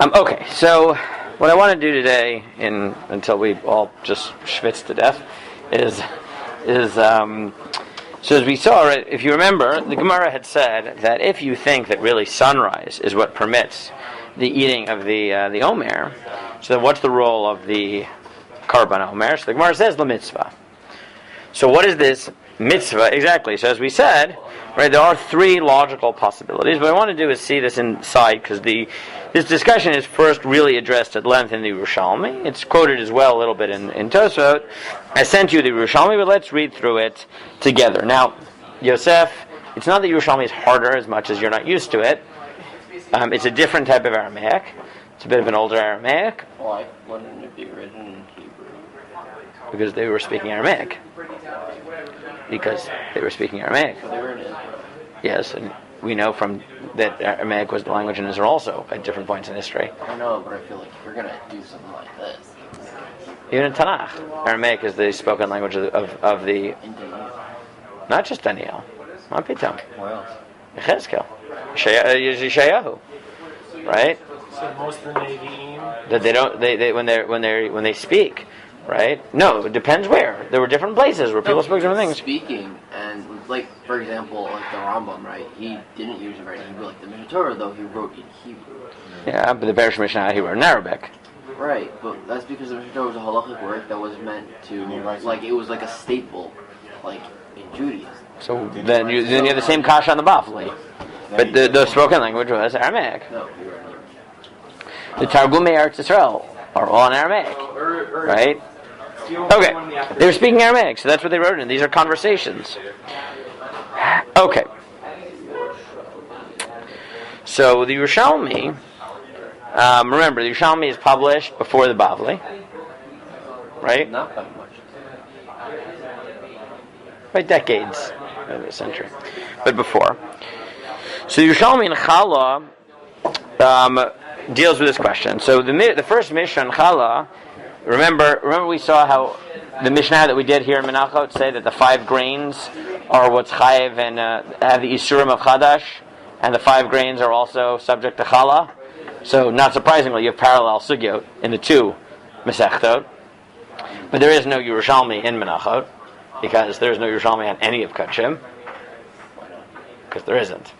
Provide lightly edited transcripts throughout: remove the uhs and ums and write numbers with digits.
Okay, so what I want to do today, until we all just schwitz to death, is so as we saw, right, if you remember, the Gemara had said that if you think that really sunrise is what permits the eating of the Omer, so then what's the role of the Korban HaOmer? So the Gemara says the Mitzvah. So what is this Mitzvah exactly? So as we said, right, there are three logical possibilities. What I want to do is see this inside, because this discussion is first really addressed at length in the Yerushalmi. It's quoted as well a little bit in Tosfot. I sent you the Yerushalmi, but let's read through it together. Now, Yosef, it's not that Yerushalmi is harder as much as you're not used to it. It's a different type of Aramaic. It's a bit of an older Aramaic. Why wouldn't it be written in Hebrew? Because they were speaking Aramaic. Because they were speaking Aramaic. So they were in Israel. Yes, and we know from that Aramaic was the language in Israel also at different points in history. I know, but I feel like if you're going to do something like this... Even in Tanakh, Aramaic is the spoken language of the... Indeed. Not just Daniel. Not Pitam. What else? Yechezkel. Yeshayahu. Right? So most of the Nevi'im... That they don't... When they speak... Right? No, it depends where. There were different places where people spoke different things. Speaking, and like, for example, like the Rambam, right? He didn't use it right in Hebrew. Like the Mishnah Torah, though, he wrote in Hebrew. Yeah, but the Beresh Mishnah, he wrote in Arabic. Right, but that's because the Mishnah Torah was a halachic work that was meant to, like, it was like a staple, like, in Judaism. So then you have the same kasha on the Bafli. But the spoken language was Aramaic. No, you were in Hebrew. The Targumei Eretz Yisrael are all in Aramaic. Right? Okay, they were speaking Aramaic, so that's what they wrote in. These are conversations. Okay. So the Yerushalmi, remember, the Yerushalmi is published before the Bavli, right? Not by much. By decades, maybe a century, but before. So the Yerushalmi in Chala deals with this question. So the first Mishnah in Chala, Remember we saw how the Mishnah that we did here in Menachot say that the 5 grains are what's chayev and have the Isurim of Chadash, and the 5 grains are also subject to Chala. So not surprisingly, you have parallel sugyot in the 2 Masechtot. But there is no Yerushalmi in Menachot, because there is no Yerushalmi on any of Kachim, because there isn't.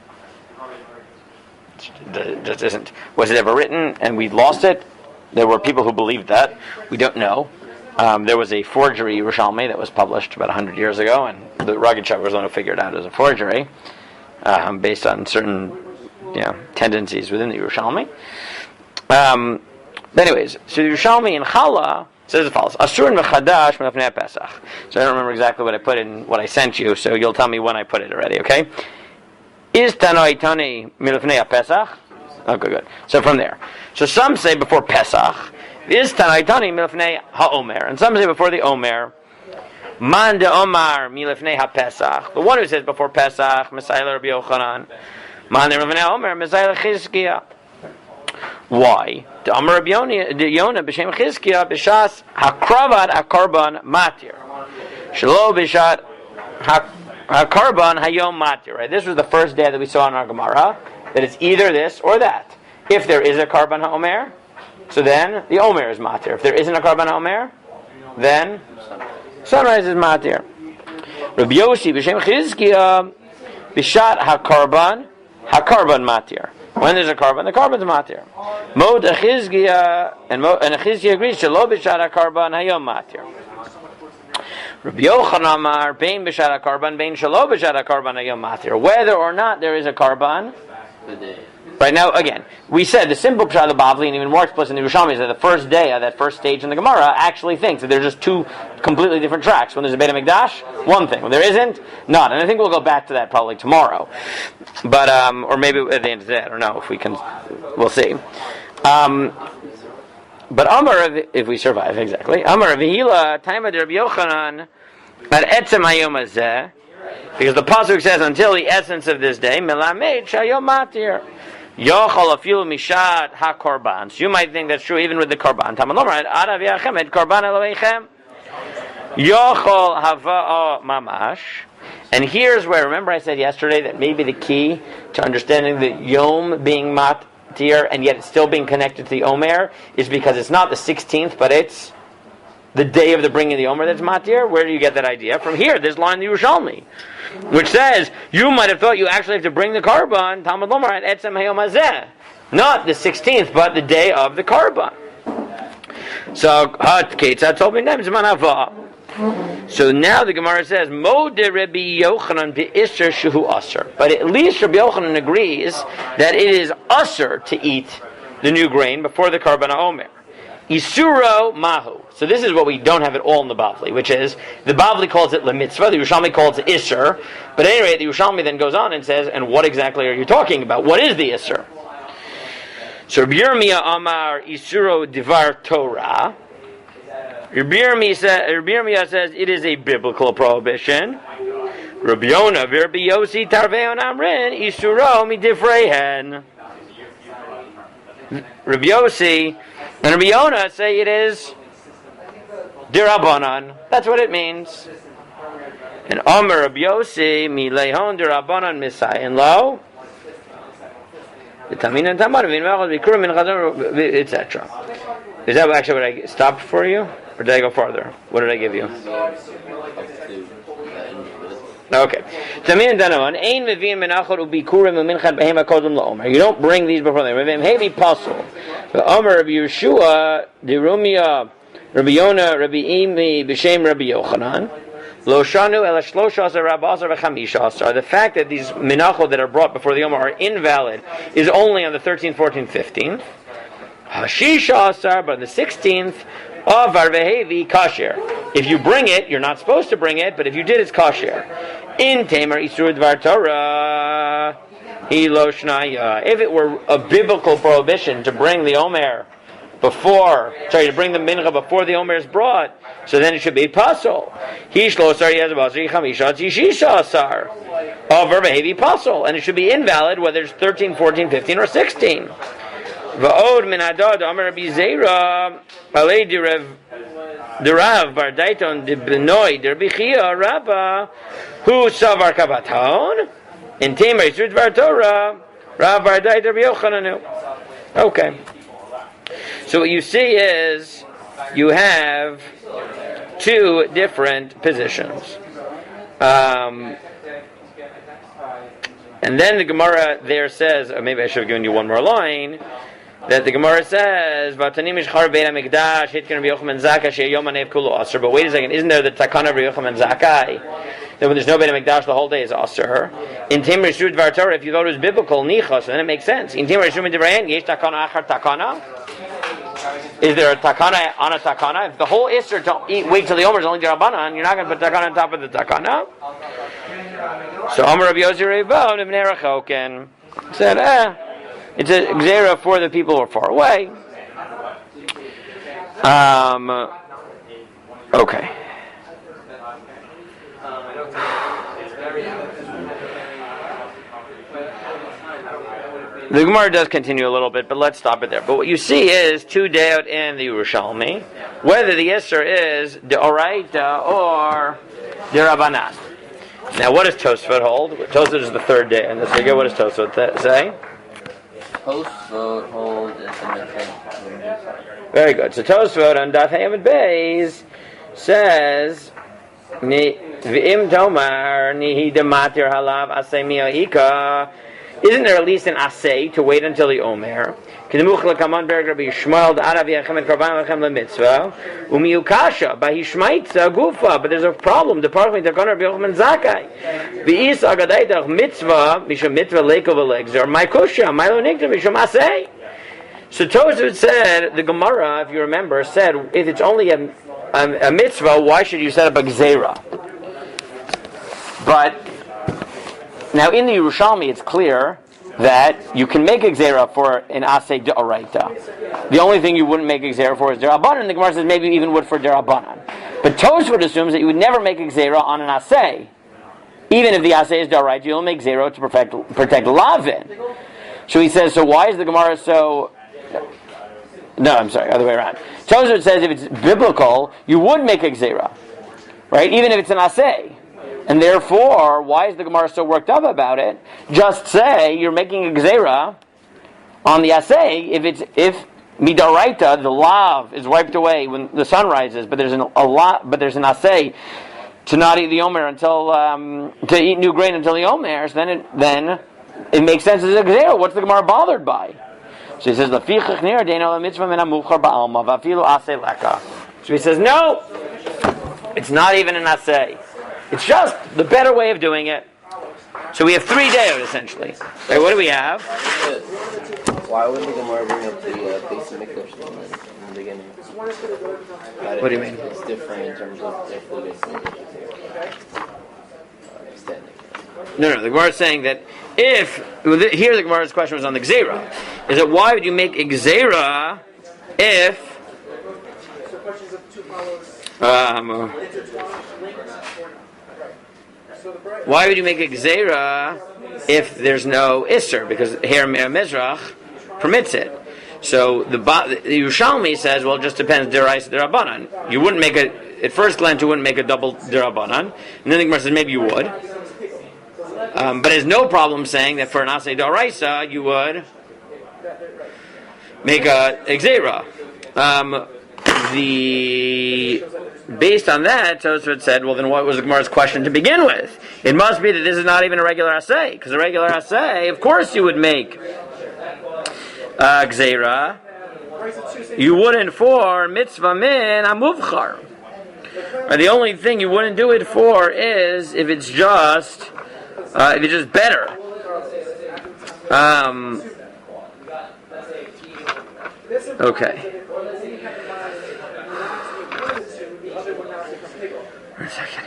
It just isn't. Was it ever written and we lost it? There were people who believed that. We don't know. There was a forgery Yerushalmi that was published about 100 years ago, and the Rugged Shav was the one who figured out it was a forgery based on certain tendencies within the Yerushalmi. Anyways, so the Yerushalmi in Chala says as follows: Asur v'chadash milafnei Pesach. So I don't remember exactly what I put in what I sent you, so you'll tell me when I put it already, okay? Is Tanoi Tani milafnei Pesach? Okay, good. So from there. So some say before Pesach, is Tanai Tani milafnei HaOmer, and some say before the Omer. Man de Omar milafnei HaPesach. The one who says before Pesach, Mesayla Rabbi Yochanan. Man de milafnei HaOmer, Mesayla Chizkiah. Why? The Amar Rabbi Yonah b'shem Chizkiah b'shas hakravat hakorban matir. Shelo b'shat hakorban hayom matir. Right. This was the first day that we saw in our Gemara. That it's either this or that. If there is a Korban HaOmer, so then the Omer is matir. If there isn't a Korban HaOmer, then sunrise is matir. Rabbi Yossi b'shem Chizkiah b'shat hakorban matir. When there's a korban, the korban's matir. Mod Chizkiah and Chizkiah agrees shelo b'shat hakorban hayom matir. Rabbi Yochanan Amar bein b'shat hakorban bein shelo b'shat hakorban hayom matir. Whether or not there is a korban. Right now, again, we said the simple pshat of the Bavli, and even more explicit in the Yerushalmi, is that the first day of that first stage in the Gemara actually thinks that there's just 2 completely different tracks. When there's a Beit HaMikdash, one thing. When there isn't, not. And I think we'll go back to that probably tomorrow. But, or maybe at the end of the day, I don't know if we can, we'll see. But Amar, if we survive, exactly. Amar Vihila, Taima de Rabbi Yochanan, at Etzem Hayom Hazeh, because the pasuk says, until the essence of this day, Melamed Shayom Matir. Yochol afilu mishat ha-korban. So you might think that's true even with the korban. Tamalomar, Adav yachem et korban eloheichem. Yochol hava mamash. And here's where, remember I said yesterday that maybe the key to understanding the Yom being matir, and yet it's still being connected to the Omer, is because it's not the 16th, but it's the day of the bringing of the Omer that's matir. Where do you get that idea? From here, this line in the Yerushalmi, which says, you might have thought you actually have to bring the Korban, Talmud Lomar, at Etzem Hayom Hazeh. Not the 16th, but the day of the Korban. So, so now the Gemara says, Mo de Rabbi Yochanan bi Issur shehu asur. But at least Rabbi Yochanan agrees that it is asur to eat the new grain before the Korban HaOmer. Isuro mahu. So this is what we don't have at all in the Bavli, which is, the Bavli calls it le mitzvah, the Yerushalmi calls it Issur. But at any rate, the Yerushalmi then goes on and says, and what exactly are you talking about? What is the Issur? So Rabbi Yirmiyah Amar Isuro Divar Torah. Rabbi Yirmiyah says it is a biblical prohibition. Rabbi Yonah Rabbi Yossi Tarveon Amrin Isuro Midivrehen. Rabbi Yossi and Rabbi Yonah say it is Dirabanan. That's what it means. And Omer Rabbi Yossi Milehon Dirabanan Misayin Lo. Etc. Is that actually what I stopped for you? Or did I go farther? What did I give you? Okay. You don't bring these before them. Omer Rabbi Yeshua, Dirumia, Rabbi Yonah, Rabbi Imi, B'Shem Rabbi Yochanan. The fact that these menachot that are brought before the Omer are invalid is only on the 13th, 14th, 15th. Hashisha asar, but on the 16th of Arvehevi kasher. If you bring it, you're not supposed to bring it, but if you did, it's kasher. In Tamer Isur Dvar Torah, Hilo Shnaya. If it were a biblical prohibition to bring the Omer to bring the mincha before the Omer is brought, so then it should be pasul. Hishlo asar yazabasri chamisha tishisha asar of Arvehevi pasul, and it should be invalid whether it's 13, 14, 15, or 16. Va'od min hadad Amar Rabbi Zeira alei derav bar daiton de benoi Rabbi Chia Rabba hu savar kavaton in Tamer Yisur Dvar Torah Rav bar dait Rabbi Yochanan. Okay, so what you see is you have two different positions. And then the Gemara there says, or maybe I should have given you one more line, that the Gemara says, but wait a second, isn't there the Takana of Yochanan Zakai? That when there's no Beit HaMikdash, the whole day is Asr. In Tamer Yisur Dvar Torah, if you thought it was biblical, Nichas, then it makes sense. In Tamer Yisur Midibrayan, Yesh Takana Achar Takana? Is there a Takana on a Takana? If the whole Issur to wait till the Omer is only Dirabanan, you're not going to put Takana on top of the Takana? So Omer Rabbi Yossi Reivon Ibn Erachoken said, it's a Gzera for the people who are far away. Okay. The Gemara does continue a little bit, but let's stop it there. But what you see is two deot in the Yerushalmi, whether the Issur is deoraita or derabanan. Now, what does Tosfot hold? Tosfot is the third day in this figure. What does Tosfot say? Tosfot hold is the mitzvah. Very good. So Tosfot on Daf Hamid Beis says, "V'im tomar nihi dematir halav asay mi'ika." Isn't there at least an asay to wait until the Omer? But there's a problem. So Tosfot said, the Gemara, if you remember, said, if it's only a mitzvah, why should you set up a gzeira? But now in the Yerushalmi, it's clear that you can make a gzeira for an asay d'oraita. The only thing you wouldn't make a gzeira for is derabanan. The Gemara says maybe you even would for derabanan. But Tosfot assumes that you would never make a gzeira on an asay. Even if the asay is d'oraita, you'll make gzeira to protect lavin. So he says, so why is the Gemara so... No, I'm sorry, other way around. Tosfot says if it's biblical, you would make a gzeira, right? Even if it's an asay. And therefore, why is the Gemara so worked up about it? Just say you're making a gzeira On the asay, if midaraita, the lav is wiped away when the sun rises, but there's an asay to not eat the omer until to eat new grain until the omer, so then it makes sense as a gzera. What's the Gemara bothered by? So he says, "Lafichach nir deino mitzvah min hamuchar ba'alma v'afilu asay leka." So he says, no, it's not even an asay. It's just the better way of doing it. So we have 3 deos essentially. Right, what do we have? Why would the Gemara bring up the basic mikdash in the beginning? What do you mean? It's different in terms of if the basic mikdash is No, the Gemara is saying that here the Gemara's question was on the gzera. Is that why would you make a gzera if why would you make a gzera if there's no Issur? Because here Mizrach permits it. So the Yerushalmi says, well, it just depends deraisa derabanan. You wouldn't make at first glance you wouldn't make a double derabanan, and then the Gemara says maybe you would. But there's no problem saying that for an asay deraisa you would make a gzera. Based on that, Tosfot said, well, then what was the Gemara's question to begin with? It must be that this is not even a regular assay, because a regular assay, of course you would make gzera. You wouldn't for mitzvah min hamuvchar. The only thing you wouldn't do it for is if it's just better. Okay. One second.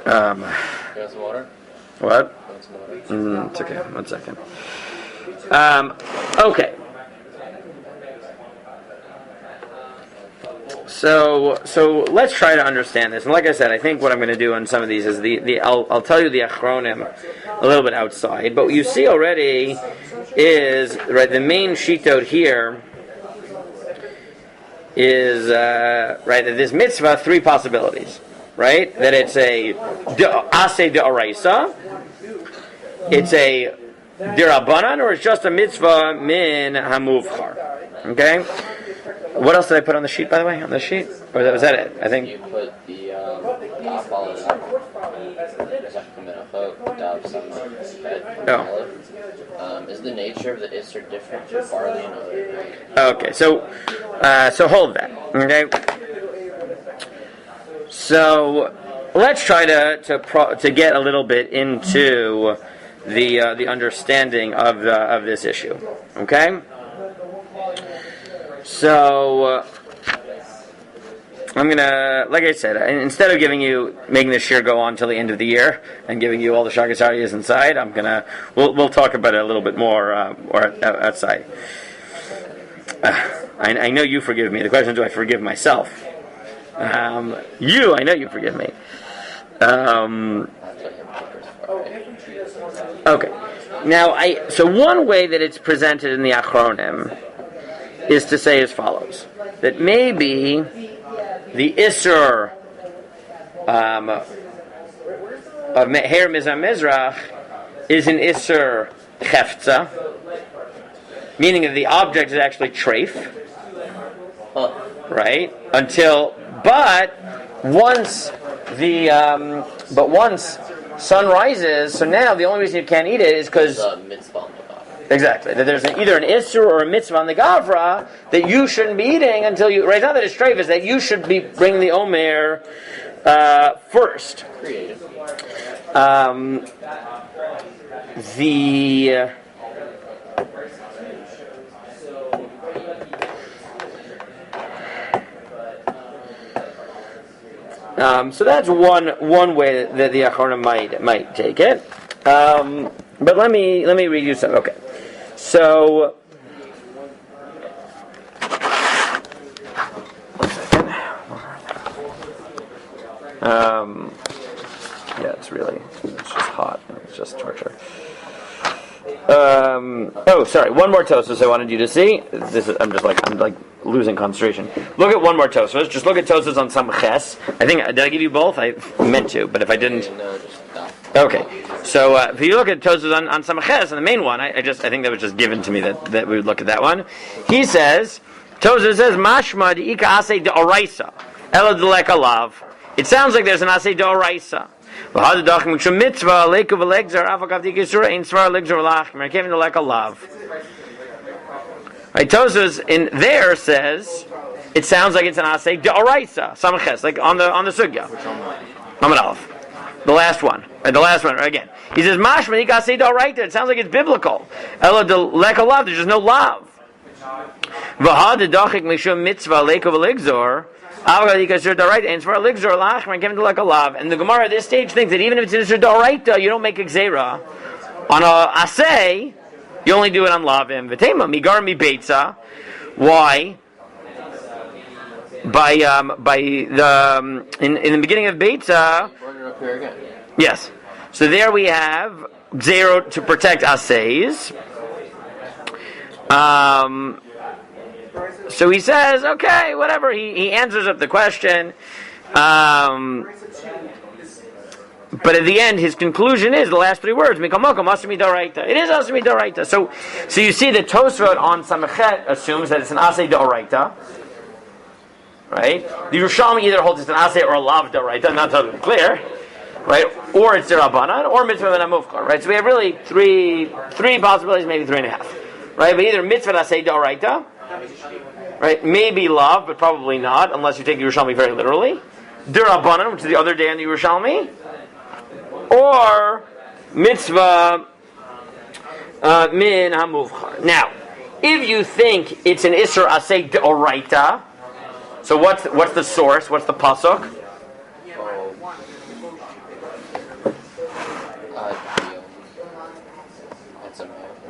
You want some water? What? It's okay. 1 second. Okay. So let's try to understand this. And like I said, I think what I'm going to do on some of these is I'll tell you the achronim a little bit outside. But what you see already is right. The main shitot here is right that this mitzvah 3 possibilities. Right, that it's a asay de'oraisa, it's a dirabanan, or it's just a mitzvah min hamuvchar. Okay. What else did I put on the sheet, by the way? On the sheet, or was that it? I think you put the is the nature of the Issur different from barley and other? Okay, so hold that. Okay. So let's try to get a little bit into the understanding of this issue. Okay. So I'm gonna, like I said, instead of making this shir go on till the end of the year and giving you all the shagasariyas inside, we'll talk about it a little bit more outside. I know you forgive me. The question is, do I forgive myself? I know you forgive me. Okay. Now, so one way that it's presented in the Achronim is to say as follows: that maybe the Issur of Her Mizah Mizrach is an Issur Cheftza, meaning that the object is actually treif, right? But once sun rises, so now the only reason you can't eat it is because exactly that there's either an issur or a mitzvah on the gavra that you shouldn't be eating until you. Right now that it's treif is that you should be bringing the omer first. So that's one way that the Achronim might take it. But let me read you some. Okay, so yeah, it's just hot. It's just torture. One more Tosfos I wanted you to see. I'm losing concentration. Look at one more Tosfos. Just look at Tosfos on some ches. Did I give you both? I meant to, but if I didn't, No, just stop. okay. So if you look at Tosfos on Samaches, on the main one, I think that was just given to me that we would look at that one. He says, Tosfos says, Mashma de ika asay de oraisa, ela delek alav. It sounds like there's an asay de oraisa. V'had dachim k'shum mitzvah leiku v'legzar afakav de kisura ein svar legzar v'lach merkevin delek alav. Right, Tosfos in there says it sounds like it's an asay de oraisa, Samaches, like on the sugya. Amud Aleph. The last one again. He says, "Mashma ikasei d'oraita." It sounds like it's biblical. Ela delek alav. There's just no love. V'had dachik mishum mitzvah leikov ligzor. Avgad ikasur d'oraita and svar ligzor lachman given delek alav. And the Gemara at this stage thinks that even if it's in d'oraita, you don't make a gzeira on a asay. You only do it on lavim. V'tema migar mi beitza. Why? By the in the beginning of Beitza. Yes. So there we have zero to protect asays. So he says, okay, whatever. He answers up the question. But at the end, his conclusion is the last three words: "Mikamokom asmi d'oraita." It is asmi d'oraita. So you see that Tosfot on Samachet assumes that it's an asay d'oraita. Right? The Yerushalmi either holds it's an asay or a lav d'oraita, not totally clear. Right? Or it's d'Rabbanan, or mitzvah and amufkar. Right? So we have really three possibilities, maybe 3.5. Right? But either mitzvah asay d'oraita, right? Maybe lav, but probably not, unless you take Yerushalmi very literally. D'Rabbanan, which is the other day in the Yerushalmi, or mitzvah min hamufkar. Now, if you think it's an Issur asay d'oraita, so what's the source? What's the pasuk?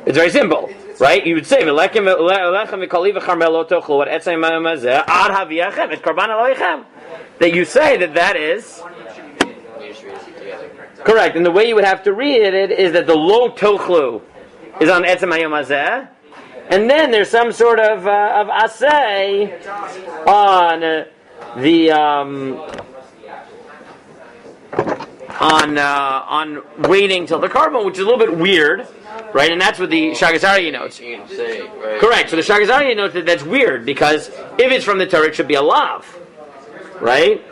It's very simple, right? You would say that you say that is correct. And the way you would have to read it is that the lo tochlu is on etzem hayom hazeh. And then there's some sort of asay on the on waiting till the carbon, which is a little bit weird, right? And that's what the Shagas Aryeh notes. Right? Correct. So the Shagas Aryeh notes that that's weird because if it's from the Torah, it should be a lav, right?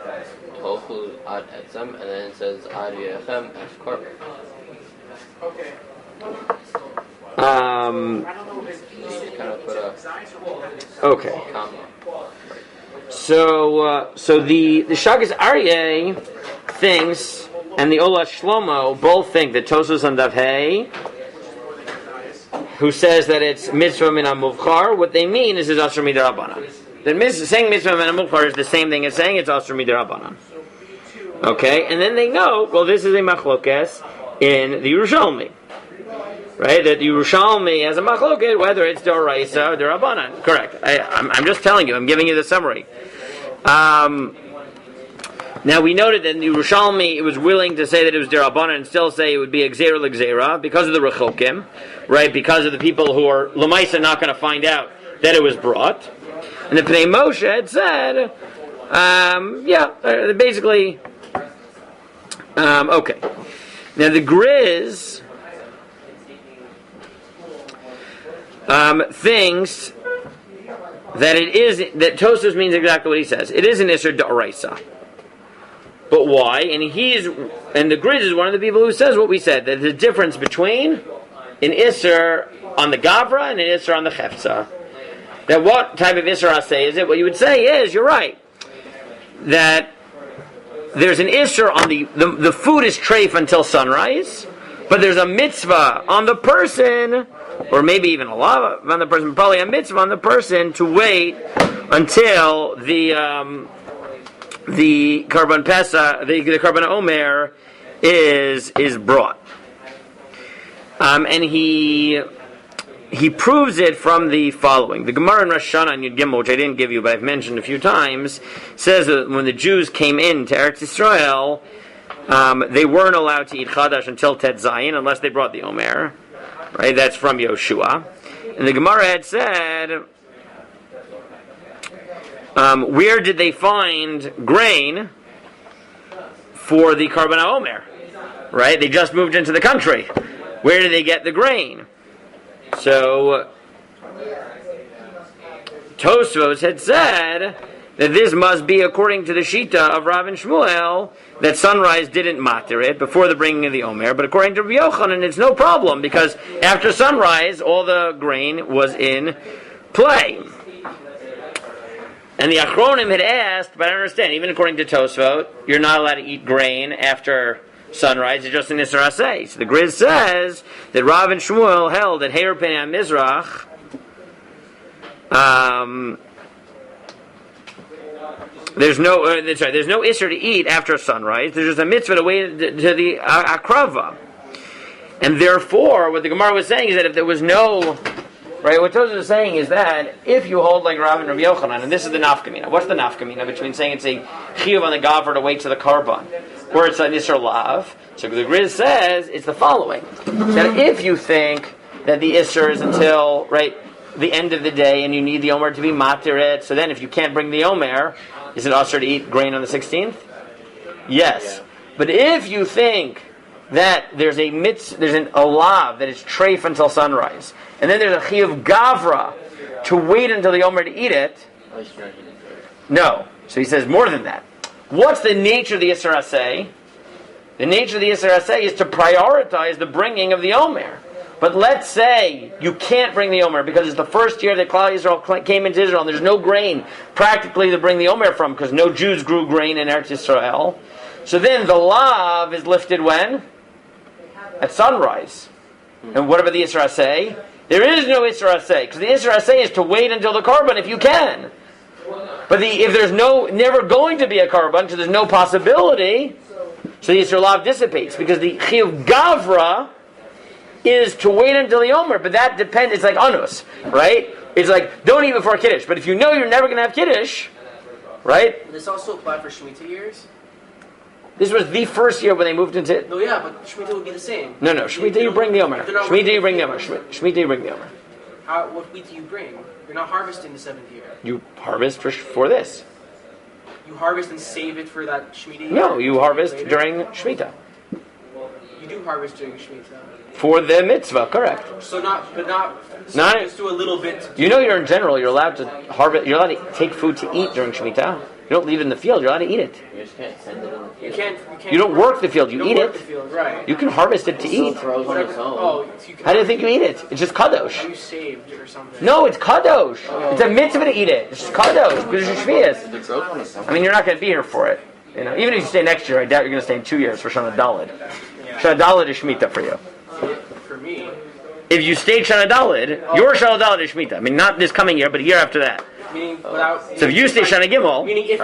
Tofu ad etzem, and then it says ad yechem as korban. Okay. Okay. So the Shagas Aryeh thinks, and the Ola Shlomo both think that Tosfos on Dav Hey, who says that it's mitzvah min hamuvchar, what they mean is it's asur mid'Rabbanan. That saying mitzvah min hamuvchar is the same thing as saying it's asur mid'Rabbanan. Okay, and then they know, well, this is a machlokes in the Yerushalmi. Right, that Yerushalmi has a machloket whether it's d'oraisa or d'Rabbanan. Correct. I'm just telling you. I'm giving you the summary. Now we noted that in the Yerushalmi it was willing to say that it was d'Rabbanan and still say it would be a gzeira l'gzeira because of the rechokim, right? Because of the people who are l'maisa not going to find out that it was brought. And the Pnei Moshe had said, basically, okay. Now the Grizz thinks that that Tosfos means exactly what he says. It is an Issur d'oraisa. But why? And the Grizz is one of the people who says what we said, that the difference between an Issur on the Gavra and an Issur on the Chefza. That what type of Issur asay is it? What you would say is, you're right, that there's an Issur on the food is treif until sunrise, but there's a mitzvah on the person, or maybe even a law on the person, probably a mitzvah on the person to wait until the Korban Pesach, the Korban HaOmer is brought. And he proves it from the following. The Gemara in Rosh Hashanah and Yud Gimel, which I didn't give you, but I've mentioned a few times, says that when the Jews came into Eretz Yisrael, they weren't allowed to eat Chadash until Tet Zayin, unless they brought the Omer. Right? That's from Yoshua. And the Gemara had said, where did they find grain for the Korban HaOmer? right? They just moved into the country. Where do they get the grain? So Tosfos had said that this must be according to the Shita of Rav and Shmuel, that sunrise didn't matter it before the bringing of the Omer, but according to Rabbi Yochanan, it's no problem, because after sunrise, all the grain was in play. And the Achronim had asked, but I don't understand, even according to Tosfot, you're not allowed to eat grain after sunrise, it's just an Issur Aseh. So the Griz says that Rav and Shmuel held that Heir Penei HaMizrach, there's no Issur to eat after sunrise. There's just a mitzvah to wait to the Akrava. And therefore, what the Gemara was saying is that if there was no... Right, what Tosfos is saying is that if you hold like Rav and Rabbi Yochanan, and this is the nafkamina. What's the nafkamina between saying it's a chiyuv on the gavra to wait to the karban, or it's an Issur lav? So the Griz says it's the following: that if you think that the Issur is until the end of the day, and you need the Omer to be matiret, so then if you can't bring the Omer, is it usher to eat grain on the 16th? Yes, but if you think that there's an olav that is treif until sunrise, and then there's a chiyuv gavra to wait until the Omer to eat it. No. So he says more than that. What's the nature of the Issur Aseh? The nature of the Issur Aseh is to prioritize the bringing of the Omer. But let's say you can't bring the Omer because it's the first year that Klal Yisrael came into Israel and there's no grain practically to bring the Omer from because no Jews grew grain in Eretz Yisrael. So then the lav is lifted when? At sunrise. And what about the Issur Aseh? There is no Issur Aseh, because the Issur Aseh is to wait until the karban if you can. But if there's never going to be a karban, because there's no possibility, so the Issur Lav dissipates, because the Chiyuv Gavra is to wait until the Omer, but that depends, it's like Anus, right? It's like, don't eat before Kiddush, but if you know you're never going to have Kiddush, right? Does this also apply for Shemitah years? This was the first year when they moved into... No, yeah, but Shemitah would be the same. No, Shemitah you bring the Omer. Shemitah you bring the Omer. Shemitah you bring the Omer. What wheat do you bring? You're not harvesting the 7th year. You harvest for this. You harvest and save it for that Shemitah year? No, you harvest during Shemitah. You do harvest during Shemitah. For the mitzvah, correct. So not just do a little bit. You know, you're allowed to harvest, you're allowed to take food to eat during Shemitah. You don't leave it in the field, you're allowed to eat it. You just can't send it in the field. You can't. You don't work the field, you eat work it. the field, right. You can harvest it to eat. Throws on its own. Oh, so you can. How do you think you eat it? It's just kadosh. Are you saved or something? No, it's kadosh. It's a mitzvah to eat it. It's just kadosh. Because it's shvius. It grows on its own. I mean, you're not going to be here for it. You know, even if you stay next year, I doubt you're going to stay in 2 years for Shana Dalid. Shana Dalid is Shemitah for you. For me. If you stayed Shana Dalid, your Shana Dalid is Shemitah. I mean, not this coming year, but a year after that. Meaning without. So if you stay Shana Gimel, Meaning if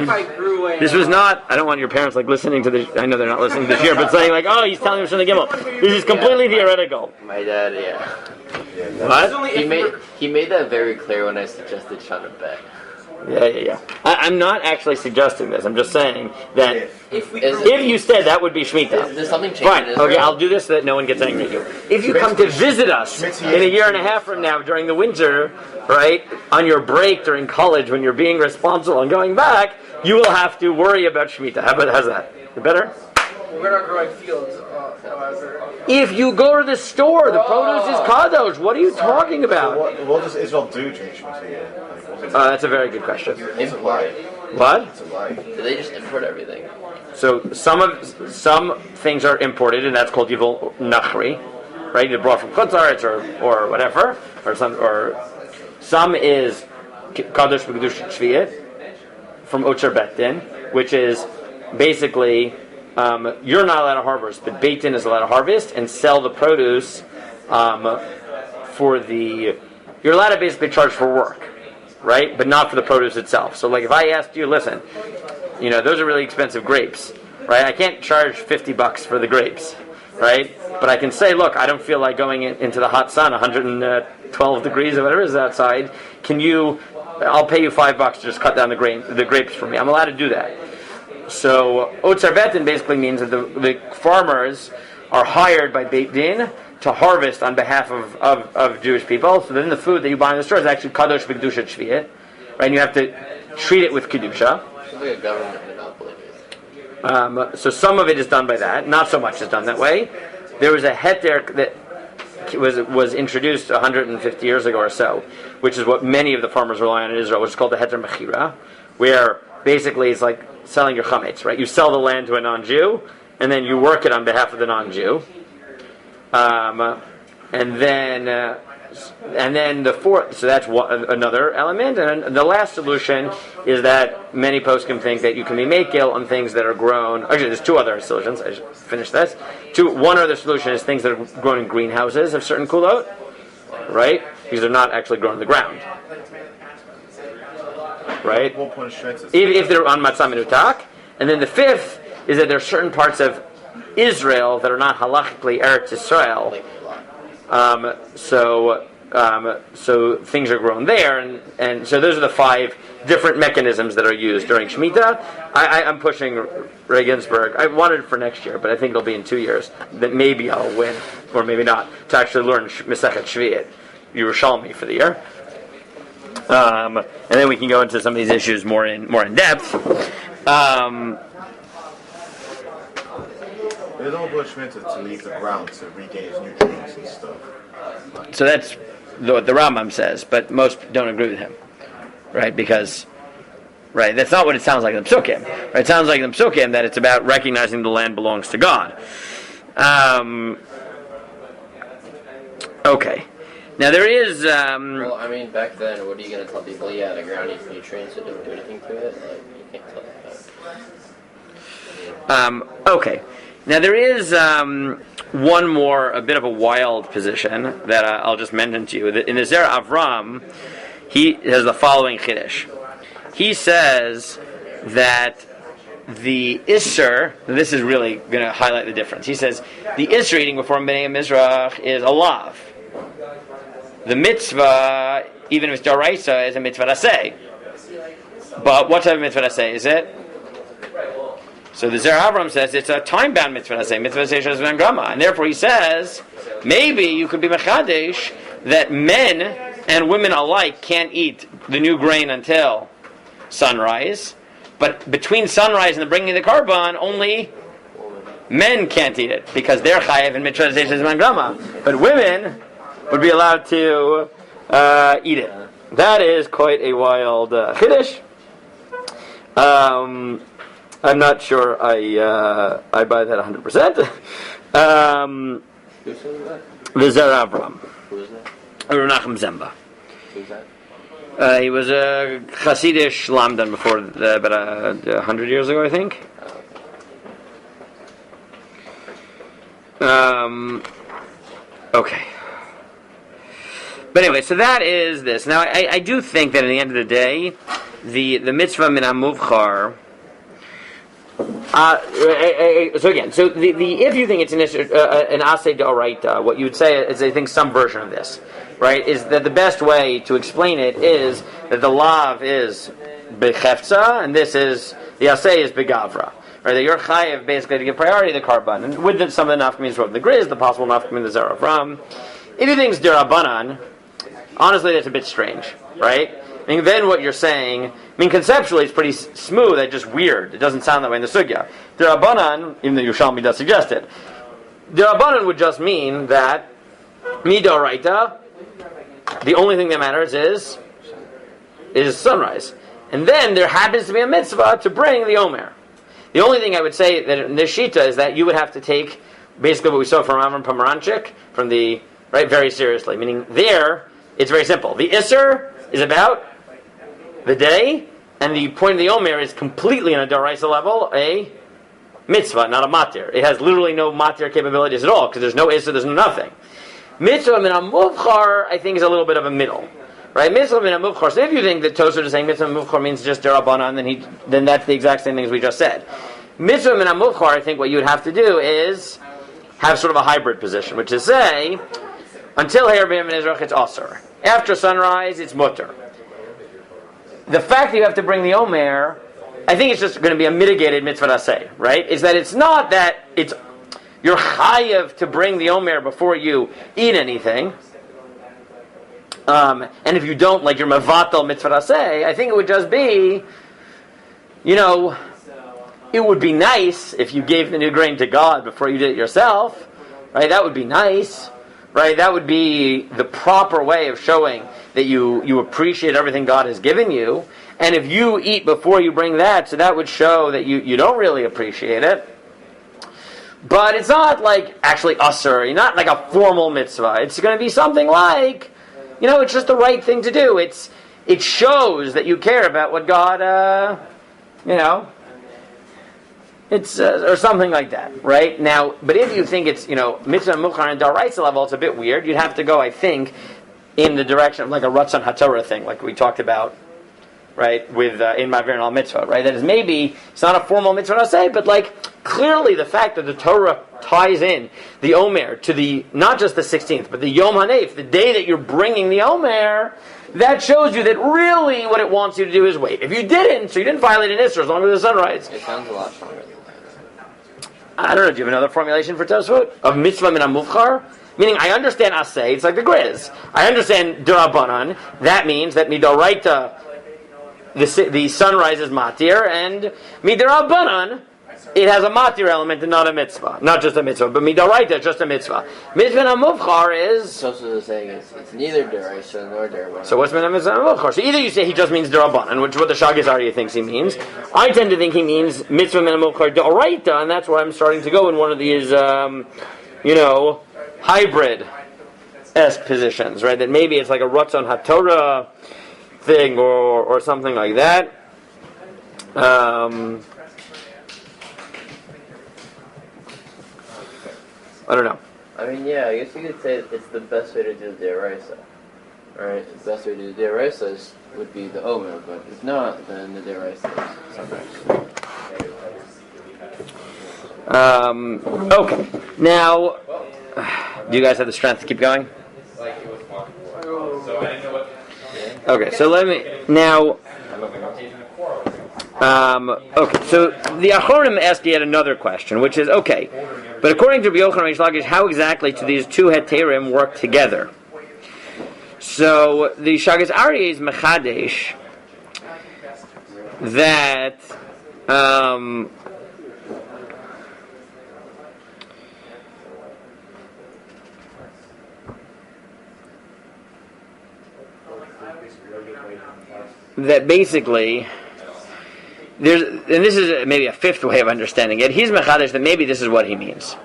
I grew a. This was not, I don't want your parents listening to this, I know they're not listening to this year, but saying oh, he's telling me Shana Gimel. This is completely theoretical. My dad, yeah. What? He made that very clear when I suggested Shana Bet. Yeah. I'm not actually suggesting this. I'm just saying that If you said that would be Shemitah. There's something changed. Fine. in Israel. Okay, I'll do this so that no one gets angry at you. If you come to visit us in a year and a half from now during the winter, right, on your break during college when you're being responsible and going back, you will have to worry about Shemitah. How's that? Is it better? we're not growing fields, however. If you go to the store, the produce is kadosh. What are you talking about? What does Israel do during Shemitah? That's a very good question. Import. What? Do they just import everything? So some things are imported, and that's called Yivul Nachri, right? They're brought from Chutzaretz or whatever, or some is Kadosh B'Kedush Shviyat from Ocher Bet Din, which is basically you're not allowed to harvest, but Beit Din is allowed to harvest and sell the produce you're allowed to basically charge for work, right? But not for the produce itself. So like if I asked you, listen, those are really expensive grapes, right? I can't charge $50 for the grapes, right? But I can say, look, I don't feel like going into the hot sun, 112 degrees or whatever is outside. I'll pay you $5 to just cut down the grapes for me. I'm allowed to do that. So Otzar Betin basically means that the farmers are hired by Beit Din to harvest on behalf of Jewish people. So then the food that you buy in the store is actually Kadosh B'Kedusha Shviyat, right? And you have to treat it with Kedusha. It's like a government monopoly, basically. So some of it is done by that. Not so much is done that way. There was a heter that was introduced 150 years ago or so, which is what many of the farmers rely on in Israel, which is called the heter mechira, where basically it's like selling your chametz, right? You sell the land to a non-Jew, and then you work it on behalf of the non-Jew. And then the fourth, so that's another element, and the last solution is that many poskim think that you can be makil on things that are grown. Actually, there's two other solutions. I should finish this. One other solution is things that are grown in greenhouses of certain kulot, right? Because they're not actually grown in the ground, right? If they're on matzah menutak, and then the fifth is that there are certain parts of Israel that are not halachically Eretz Yisrael. So things are grown there, and so those are the 5 different mechanisms that are used during Shemitah. I'm pushing Ray Ginsburg. I wanted it for next year, but I think it'll be in 2 years. That maybe I'll win, or maybe not, to actually learn Masechet Shvi'it, Yerushalmi for the year. And then we can go into some of these issues more in depth. There's no bush to leave the ground to regain its nutrients and stuff. So that's what the Rambam says, but most don't agree with him, right? Because, right, that's not what it sounds like in the Psukim. Right? It sounds like in the Psukim that it's about recognizing the land belongs to God. Okay. Now there is. Well, I mean, back then, what are you going to tell people? Yeah, the ground needs nutrients, so don't do anything to it. Like, you can't tell them that. Okay. Now there is one more, a bit of a wild position that I'll just mention to you. In the Zer Avram, he has the following chiddush. He says that the Issur, this is really going to highlight the difference. He says the Issur eating before Bnei Mizrach is a lav. The mitzvah, even if it's daraisa, is a mitzvah aseh. But what type of mitzvah aseh is it? So the Zer Avram says it's a time-bound mitzvah aseh, mitzvah aseh shazman grama, and therefore he says maybe you could be mechadesh that men and women alike can't eat the new grain until sunrise, but between sunrise and the bringing of the korban, only men can't eat it because they're chayev in mitzvah aseh shazman grama, but women would be allowed to eat it. That is quite a wild chiddush. I'm not sure I buy that 100%. Who said that? The Zer Avram. Who is that? Runachem Zemba. Who's that? He was a Hasidish Lamdan before, about 100 years ago, I think. Okay. But anyway, so that is this. Now, I do think that at the end of the day, the mitzvah min hamuvchar. So again, so the if you think it's an aseh d'oraita, what you would say is, I think, some version of this, right? Is that the best way to explain it is that the lav is bechefza, and this is the aseh is begavra. Right, that you're chayev basically to give priority to the korban, and with some of the nafkamins of the griz, the possible nafkamin the Zer Avram. If you think it's derabanan, honestly, that's a bit strange, right? I mean, then what you're saying, I mean, conceptually, it's pretty smooth, it's just weird. It doesn't sound that way in the sugya. Derabanan, even though Yerushalmi does suggest it, Derabanan would just mean that midoraita, the only thing that matters is sunrise. And then there happens to be a mitzvah to bring the Omer. The only thing I would say that in this shita is that you would have to take basically what we saw from Avram Pomeranchik, from the, right, very seriously. Meaning there, it's very simple. The Issur is about the day, and the point of the Omer is completely on a daraisa level, a mitzvah, not a matir. It has literally no matir capabilities at all, because there's no Issur, there's no nothing. Mitzvah min hamuvchar, I think, is a little bit of a middle. Right? Mitzvah min hamuvchar. So if you think that Tosfot is saying mitzvah min hamuvchar means just derabanan, then that's the exact same thing as we just said. Mitzvah min hamuvchar, I think what you would have to do is have sort of a hybrid position, which is say, until Heir B'Yam Mizrach, it's Asur. After sunrise, it's Mutter. The fact that you have to bring the Omer, I think it's just going to be a mitigated mitzvah aseh, right? Is that it's not that it's you're chayev to bring the Omer before you eat anything. And if you don't, like your mevatel mitzvah aseh, I think it would just be, it would be nice if you gave the new grain to God before you did it yourself, right? That would be nice, right? That would be the proper way of showing that you appreciate everything God has given you. And if you eat before you bring that, so that would show that you don't really appreciate it. But it's not like actually usur, not like a formal mitzvah. It's going to be something like, it's just the right thing to do. It shows that you care about what God, it's or something like that, right? Now, but if you think it's mitzvah mukhar and daraisa level, it's a bit weird. You'd have to go, I think, in the direction of like a ratzon hatorah thing, like we talked about, right? With in Ma'avir and al mitzvah, right? That is maybe it's not a formal mitzvah to say, but like clearly the fact that the Torah ties in the Omer to the not just the 16th, but the Yom Hanef, the day that you're bringing the Omer. That shows you that really what it wants you to do is wait. If you didn't, so you didn't violate an Issur as long as the sunrise. It sounds a lot stronger than that. I don't know, do you have another formulation for Tosfot? Of mitzvah min ha-muvchar? Meaning, I understand asay, it's like the Grizz. I understand durabanan, that means that midoraita, the sunrise is matir, and midurabanan, it has a matir element and not a mitzvah. Not just a mitzvah, but midoraita, just a mitzvah. Mitzvah min ha-muvchar is... So the saying is, it's neither deraisa nor derabanan. So what's mitzvah min ha-muvchar? So either you say he just means durabanan, which is what the Shagis Aryeh thinks he means. I tend to think he means mitzvah min ha-muvchar deraita, and that's where I'm starting to go in one of these, hybrid-esque positions, right? That maybe it's like a Ratzon HaTorah thing or something like that. I don't know. I mean, yeah, I guess you could say it's the best way to do the deraisa. Alright, the best way to do the deraisa would be the Omer, but if not, then the deraisa is something. Okay. Now, do you guys have the strength to keep going? Okay, so let me now. Okay, so the Achronim asked yet another question, which is okay, but according to Rabbi Yochanan Reish Lakish, how exactly do these two heterim work together? So the Shagis Aryeh is mechadesh that. That basically, and this is maybe a fifth way of understanding it, he's mechadesh that maybe this is what he means.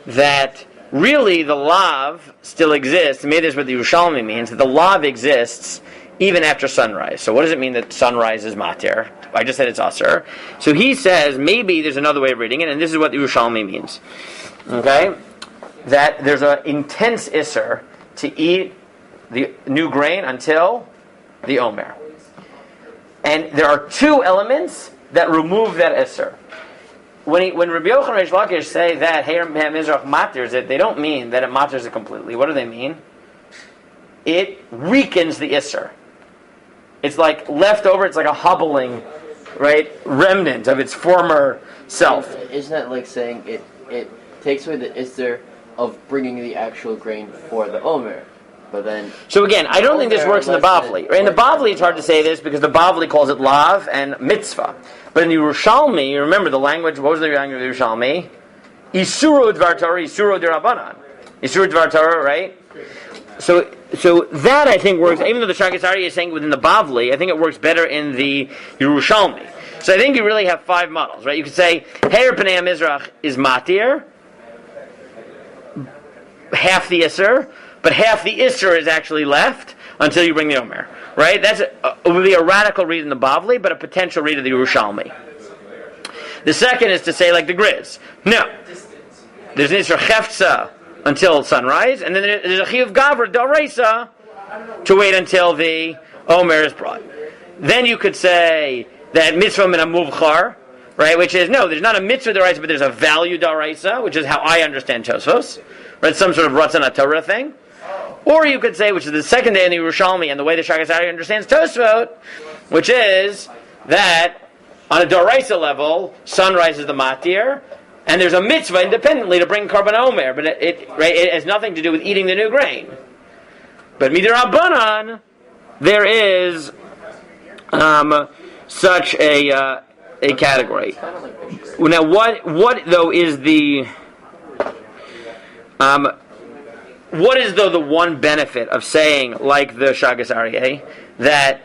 That really the lav still exists, maybe this is what the Yerushalmi means, that the lav exists even after sunrise. So what does it mean that sunrise is matir? I just said it's asur. So he says maybe there's another way of reading it, and this is what the Yerushalmi means. Okay? That there's an intense issur to eat the new grain until the Omer. And there are two elements that remove that issur. When Rabbi Yochanan Reish Lakish say that Hey Mizrach maters it, they don't mean that it maters it completely. What do they mean? It weakens the issur. It's like leftover. It's like a hobbling, right, remnant of its former self. Isn't that like saying it takes away the issur of bringing the actual grain for the Omer? But then, so again, I don't think this works in the Bavli. Right? In the Bavli, it's hard to say this because the Bavli calls it lav and mitzvah. But in the Yerushalmi, you remember the language. What was the language of the Yerushalmi? Isuro dvar Torah, Isuro derabanan. Isuro dvar Torah, right? So that I think works. Even though the Shagis Aryeh is saying within the Bavli, I think it works better in the Yerushalmi. So I think you really have five models, right? You could say Heir Pnei Mizrach is matir, half the Issur. But half the Issur is actually left until you bring the Omer. Right? That's would be a radical read in the Bavli, but a potential read of the Yerushalmi. The second is to say like the Grizz. No. There's an Issur Cheftza until sunrise, and then there's a Chiyuv Gavra D'Oraisa to wait until the Omer is brought. Then you could say that Mitzvah Min HaMuvchar, right? Which is, no, there's not a Mitzvah D'Oraisa, but there's a value D'Oraisa, which is how I understand Tosfos. Right? Some sort of Ratzon HaTorah thing. Or you could say, which is the second day in the Yerushalmi, and the way the Shagis Aryeh understands Tosfot, which is that on a Doraisa level, sunrise is the matir, and there's a mitzvah independently to bring Korban HaOmer, but it has nothing to do with eating the new grain. But midirabanan, there is such a a category. It's kind of like big. Now, what though is the what is though the one benefit of saying, like the Shagas Aryeh, that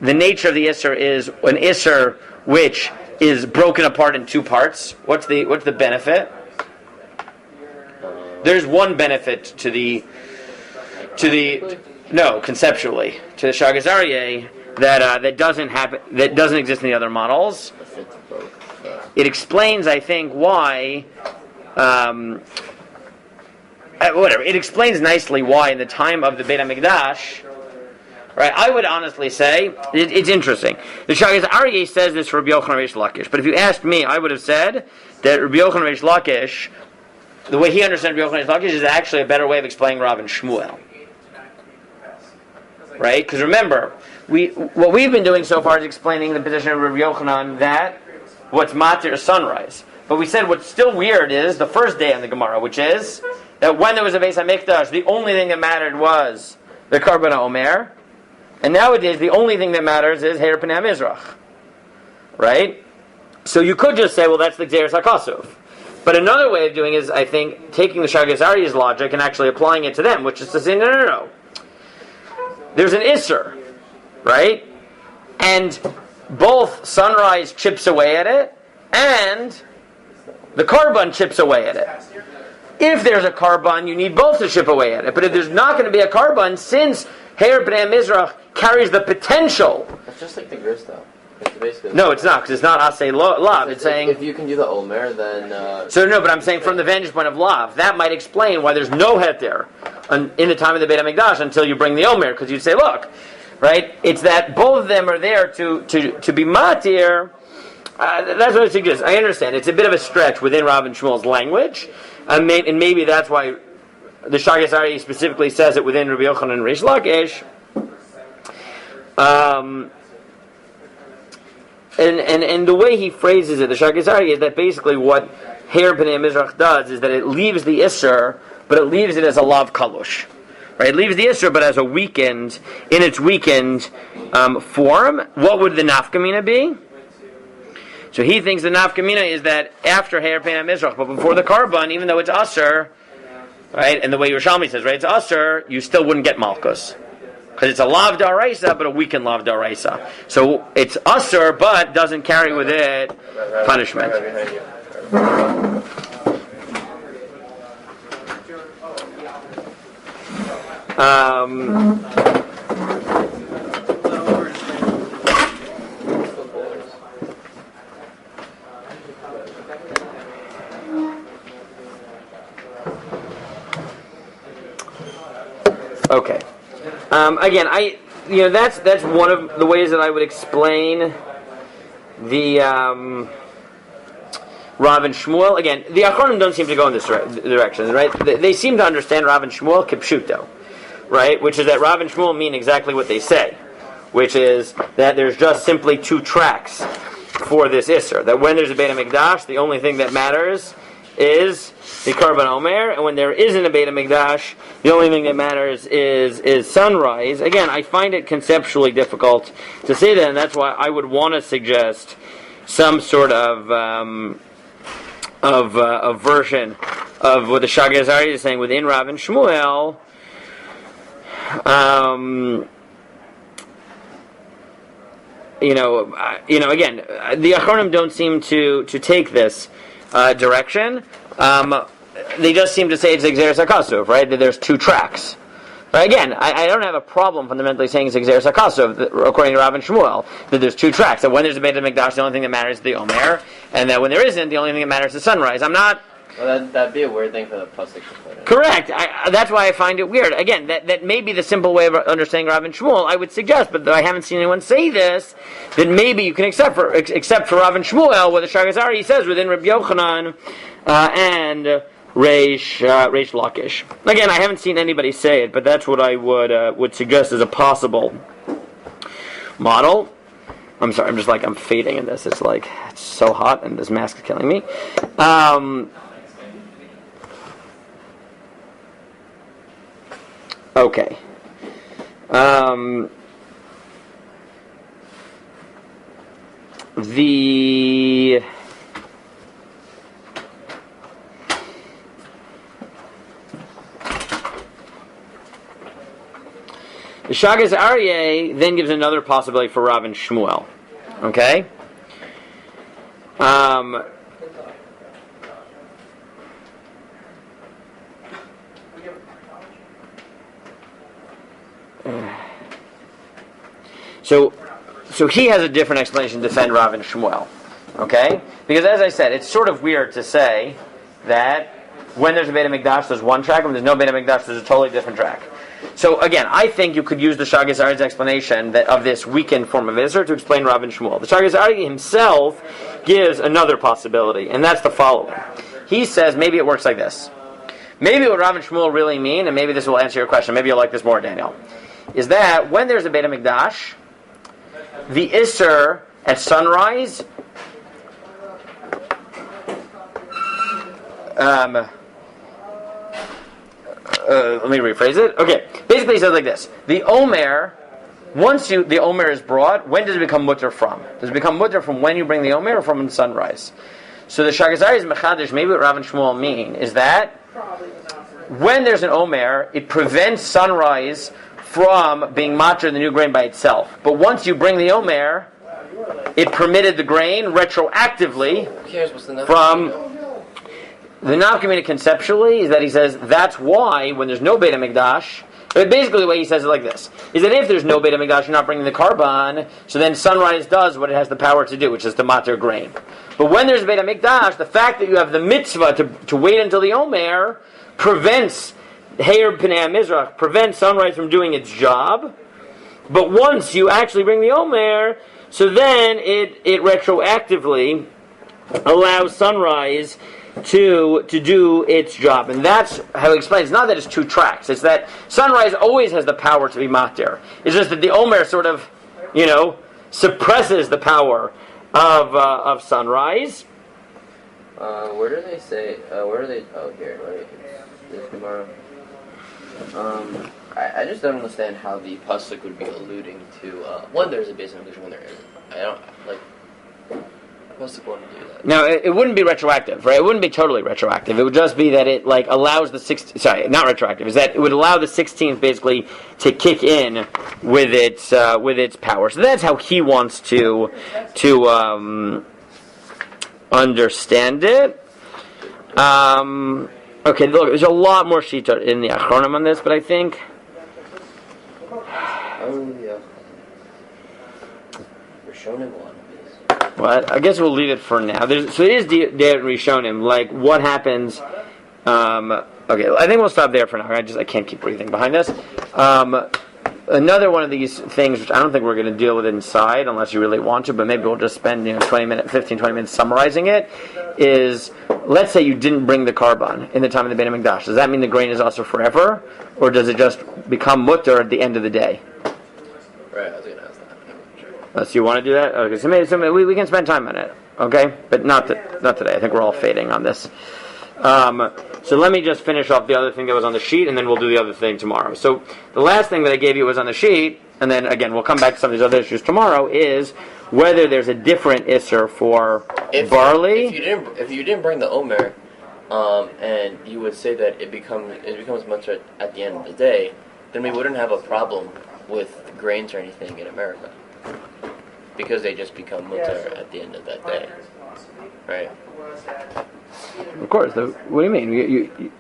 the nature of the Issur is an Issur which is broken apart in two parts? What's the benefit? There's one benefit to the conceptually to the Shagas Aryeh that doesn't exist in the other models. It explains, I think, why. Whatever. It explains nicely why in the time of the Beit HaMikdash, right? I would honestly say it's interesting. The Shagas Aryeh says this for Rabbi Yochanan Reish Lakish, but if you asked me, I would have said that Rabbi Yochanan Reish Lakish, the way he understands Rabbi Yochanan Reish Lakish, is actually a better way of explaining Rav and Shmuel, right? Because remember, what we've been doing so far is explaining the position of Rabbi Yochanan that what's matir is sunrise. But we said what's still weird is the first day in the Gemara, which is that when there was a Beis HaMikdash, the only thing that mattered was the Korban HaOmer, and nowadays the only thing that matters is Heir Pnei HaMizrach, right? So you could just say, well, that's the Gzeres HaKasuv. But another way of doing it is, I think, taking the Shagas Aryeh's logic and actually applying it to them, which is to say, no. There's an Issur, right? And both sunrise chips away at it, and the Korban chips away at it. If there's a Korban, you need both to chip away at it. But if there's not going to be a Korban, since Heir B'nai Mizrach carries the potential... It's just like the Gris, though. It's basically No, it's not, because it's not Asay Lav. It's saying... If you can do the Omer, then... But I'm saying from the vantage point of Lav, that might explain why there's no Heter in the time of the Beit HaMikdash until you bring the Omer, because you'd say, look, right, it's that both of them are there to be Matir. That's what I suggest. I understand. It's a bit of a stretch within Rav and Shmuel's language, and maybe that's why the Shagas Aryeh specifically says it within Rabbi Yochanan and Reish Lakish. And the way he phrases it, the Shagas Aryeh, is that basically what Heir B'nai Mizrach does is that it leaves the Issur, but it leaves it as a lav kalush. Right? It leaves the Issur, but as a weakened, in its weakened form. What would the nafkamina be? So he thinks the nafkamina is that after Heir Pnei HaMizrach, but before the Korban, even though it's Asur, right, and the way Yerushalmi says, right, it's Asur, you still wouldn't get Malkus. Because it's a lav daraisa, but a weakened lav daraisa. So it's Asur, but doesn't carry with it punishment. Okay. Again, that's one of the ways that I would explain the Rav and Shmuel. Again, the Achronim don't seem to go in this direction, right? They seem to understand Rav and Shmuel kipshuto, right? Which is that Rav and Shmuel mean exactly what they say, which is that there's just simply two tracks for this Issur. That when there's a Beit HaMikdash, the only thing that matters is the Korban HaOmer, and when there isn't a Beit HaMikdash, the only thing that matters is sunrise. Again, I find it conceptually difficult to say that, and that's why I would want to suggest some sort of version of what the Shagas Aryeh is saying within Rav and Shmuel. Again, the Achronim don't seem to take this direction. They just seem to say it's Gzeres HaKasuv, right? That there's two tracks. But again, I don't have a problem fundamentally saying it's Gzeres HaKasuv, according to Rav and Shmuel, that there's two tracks. That when there's a Beit HaMikdash, the only thing that matters is the Omer, and that when there isn't, the only thing that matters is the sunrise. I'm not... Well, that'd be a weird thing for the pasuk to put in. Correct. That's why I find it weird. Again, that may be the simple way of understanding Rav and Shmuel, I would suggest, but I haven't seen anyone say this, that maybe you can accept for Rav and Shmuel what the Shagas Aryeh says within Rabbi Yochanan and Reish Lakish. Again, I haven't seen anybody say it, but that's what I would suggest as a possible model. I'm sorry, I'm fading in this. It's so hot, and this mask is killing me. Okay. the Shagas Aryeh then gives another possibility for Rav and Shmuel. Okay? So he has a different explanation to defend Rav and Shmuel. Okay? Because as I said, it's sort of weird to say that when there's a Beit HaMikdash, there's one track, and when there's no Beit HaMikdash, there's a totally different track. So again, I think you could use the Shagas Aryeh's explanation of this weakened form of Issur to explain Rav and Shmuel. The Shagas Aryeh himself gives another possibility, and that's the following. He says maybe it works like this. Maybe what Rav and Shmuel really mean, and maybe this will answer your question, maybe you'll like this more, Daniel, is that when there's a Beit HaMikdash, the Issur at sunrise let me rephrase it. Okay, basically he says like this. The Omer, the Omer is brought, when does it become mutter from? Does it become mutter from when you bring the Omer or from sunrise? So the Shagas Aryeh's Mechadish, maybe what Rav and Shmuel mean, is that when there's an Omer, it prevents sunrise from being matter the new grain by itself. But once you bring the Omer, it permitted the grain retroactively from... The nafkamina conceptually is that he says that's why when there's no Beit HaMikdash, basically the way he says it like this, is that if there's no Beit HaMikdash, you're not bringing the Korban, so then sunrise does what it has the power to do, which is to matter grain. But when there's Beit HaMikdash, the fact that you have the mitzvah to wait until the Omer prevents Heir Pnei HaMizrach, prevents sunrise from doing its job. But once you actually bring the Omer, so then it retroactively allows sunrise to do its job. And that's how he explains. It's not that it's two tracks. It's that sunrise always has the power to be matir. It's just that the Omer sort of, suppresses the power of sunrise. Where do they say, oh here, right, this tomorrow. I just don't understand how the pasuk would be alluding to, one, there's a base English, one there isn't. I don't, pasuk wouldn't do that. No, it wouldn't be retroactive, right? It wouldn't be totally retroactive. It would just be that it allows the 16th. Sorry, not retroactive. Is that it would allow the 16th basically to kick in with its power. So that's how he wants to understand it. Okay, look, there's a lot more shita in the Achronim on this, but I think. Oh yeah. Rishonim one. What? I guess we'll leave it for now. So it is De'et Rishonim. Like, what happens... okay, I think we'll stop there for now. I can't keep breathing behind this. Another one of these things, which I don't think we're going to deal with inside, unless you really want to, but maybe we'll just spend 15, 20 minutes summarizing it, is, let's say you didn't bring the Korban in the time of the Beit HaMikdash. Does that mean the grain is also forever? Or does it just become mutter at the end of the day? Right, I was going to ask that. So you want to do that? Okay, so maybe we can spend time on it, okay? But not today. I think we're all fading on this. So let me just finish off the other thing that was on the sheet, and then we'll do the other thing tomorrow. So the last thing that I gave you was on the sheet, and then again, we'll come back to some of these other issues tomorrow, is whether there's a different Issur for barley. If you didn't bring the Omer, and you would say that it becomes mutter at the end of the day, then we wouldn't have a problem with grains or anything in America. Because they just become mutter at the end of that day. Right? Of course. What do you mean?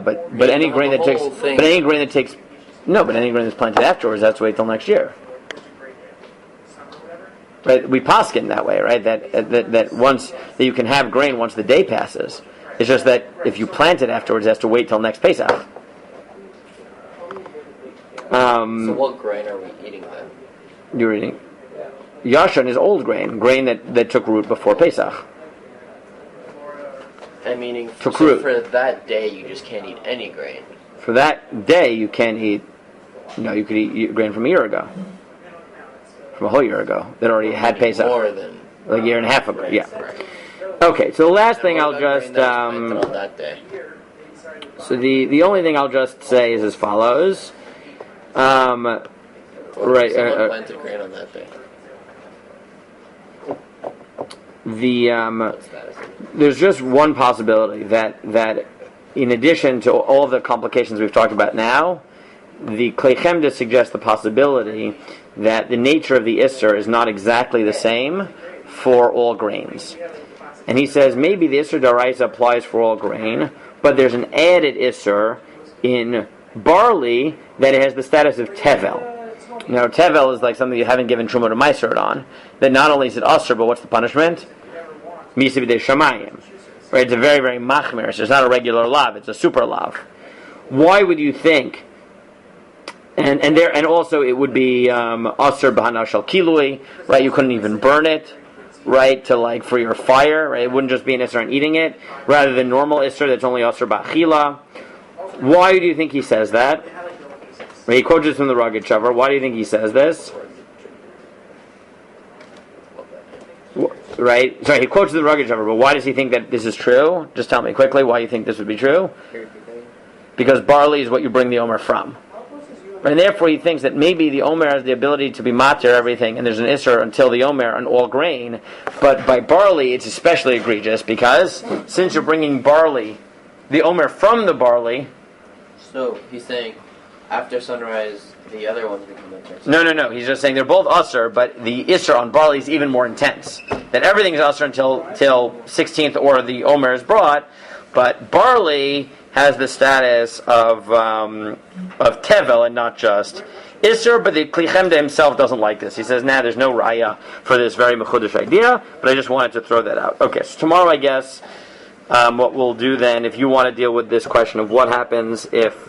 But any grain that takes... But any grain that takes... No, but any grain that's planted afterwards, that's wait till next year. Right? We paskin that way, right? That once... That you can have grain once the day passes. It's just that if you plant it afterwards, it has to wait till next Pesach. So what grain are we eating then? You're eating... Yashan is old grain that took root before Pesach. And meaning, so for that day, you just can't eat any grain. For that day, you can't eat... you could eat grain from a year ago. From a whole year ago. That already had Pesach. More than... Like a year and a half ago, right, yeah. Right. Okay, so the last thing I'll just... on that day. So the only thing I'll just say is as follows. Someone planted grain on that day. there's just one possibility that in addition to all the complications we've talked about now, the Klei Chemda suggests the possibility that the nature of the Issur is not exactly the same for all grains. And he says maybe the Issur D'Oraisa applies for all grain, but there's an added Issur in barley that has the status of Tevel. Now, Tevel is like something you haven't given Truma to Meiser on. That not only is it Usr, but what's the punishment? Misa b'dei Shamayim. Right? It's a very, very machmir. So it's not a regular lav, it's a super lav. Why would you think? And also it would be Usr b'hana shel kilui, right? You couldn't even burn it, right? For your fire, right? It wouldn't just be an Isser on eating it, rather than normal Isser that's only Usr b'achila. Why do you think he says that? Right, he quotes this from the Rugged Shavar. Why do you think he says this? Right? Sorry, he quotes the Rugged Shavar, but why does he think that this is true? Just tell me quickly why you think this would be true. Because barley is what you bring the Omer from. And therefore he thinks that maybe the Omer has the ability to be matir everything, and there's an Isser until the Omer on all grain, but by barley it's especially egregious, because since you're bringing barley, the Omer from the barley... So he's saying, after sunrise, the other ones become matir. No. He's just saying they're both Usr, but the Isser on barley is even more intense. That everything is Usr until 16th or the Omer is brought, but barley has the status of Tevel and not just Issur, but the Kli Chemda himself doesn't like this. He says, there's no raya for this very mechudesh idea, but I just wanted to throw that out. Okay, so tomorrow I guess what we'll do then, if you want to deal with this question of what happens if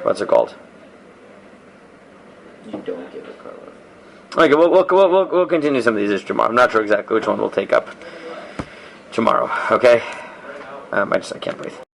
what's it called? You don't give a Korban. Okay, we'll continue some of these issues tomorrow. I'm not sure exactly which one we'll take up tomorrow. Okay, I can't breathe.